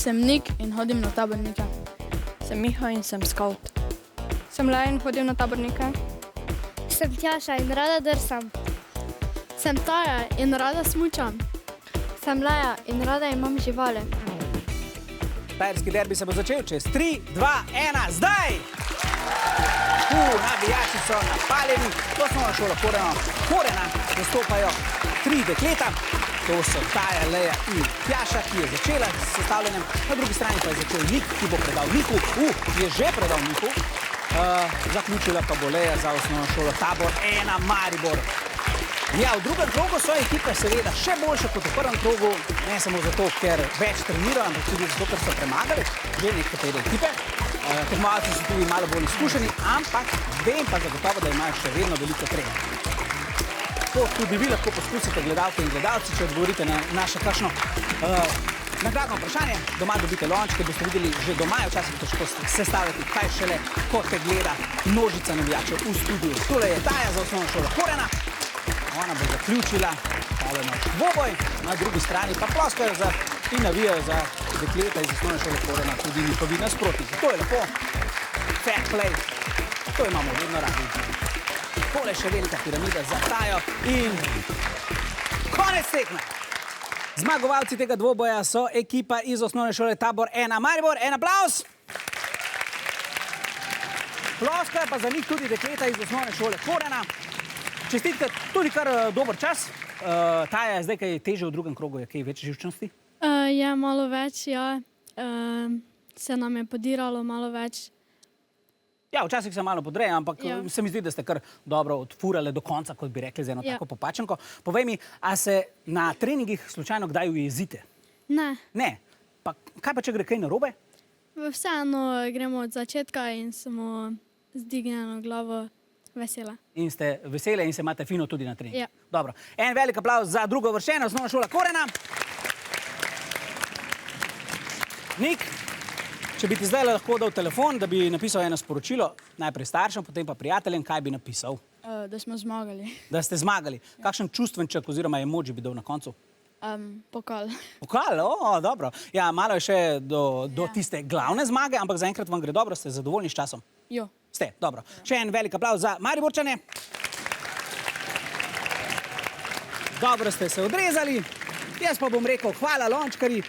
Sem Nik in hodim na tabornike. Sem Miha in sem skavt. Sem Leja in hodim na tabornike. Sem Tjaša in rada drsam. Sem Taja in rada smučam. Sem Leja in rada imam živali. Štajerski derbi se bo začel čez 3, 2, 1, zdaj! Navijači so napaljeni, osnovna šola Korena nastopajo 3 dekleta. To so Taja, Leja in Tjaša, ki je začela s sestavljanjem. Na drugi strani pa je začel Nik, ki bo predal Niku. Je že predal Niku. Zaključila pa bo Leja za osnovno šolo Tabor 1 Maribor. Ja, v drugem krogu so ekipe seveda še boljše kot v prvem krogu, ne samo zato, ker več trenirajo, ampak tudi zato, ker so premagali že nekatere ekipe. Tekmovalci so tudi malo bolj izkušeni, ampak vem pa zagotovo, da imajo še vedno veliko treninga. To tudi vi lahko poskusite, gledalke in gledalci, če odgovorite na naše kakšno nagradno vprašanje. Doma dobite lončke, boste videli, že doma je včasih težko sestavljati, kaj šele, ko te gleda množica navijačev v studiu. Tole je Taja za osnovno šolo Korena. Ona bo zaključila tale naš dvoboj, na drugi strani pa ploskajo in navijajo za dekleta iz osnovne šole Korena, tudi njihovi nasprotniki. To je lepo, fair play, to imamo vedno radi. Tole še velika piramida za Tajo in konec tekme. Zmagovalci tega dvoboja so ekipa iz osnovne šole Tabor 1 Maribor. En aplavz! Ploskajo pa za njih tudi dekleta iz osnovne šole Korena. Čestitke, tudi kar dober čas. Taja je zdaj kaj teže v drugem krogu, je kaj več živčnosti? Je malo več, ja. Se nam je podiralo malo več. Ja, včasih se malo podreje, ampak se mi zdi, da ste kar dobro odfurali do konca, kot bi rekli, z eno tako popačenko. Povej mi, a se na treningih slučajno kdaj ujezite? Ne. Ne? Pa kaj pa, če gre kaj narobe? Vseeno gremo od začetka in smo z dvignjeno glavo vesela. In ste vesele in se imate fino tudi na trening. Ja. Dobro. En velik aplavz za drugo uvrščeno, osnovna šola Korena. Nik, če bi ti zdaj lahko dal telefon, da bi napisal eno sporočilo, najprej staršem, potem pa prijateljem, kaj bi napisal? Da smo zmagali. Da ste zmagali. Kakšen čustvenček oziroma emoji bi dal na koncu? Pokal. Pokal, dobro. Ja, malo je še do tiste glavne zmage, ampak zaenkrat vam gre dobro, ste zadovoljni s časom? Jo. Ste, dobro. Še en velik aplavz za Mariborčane. Dobro ste se odrezali. Jaz pa bom rekel hvala lončkarji.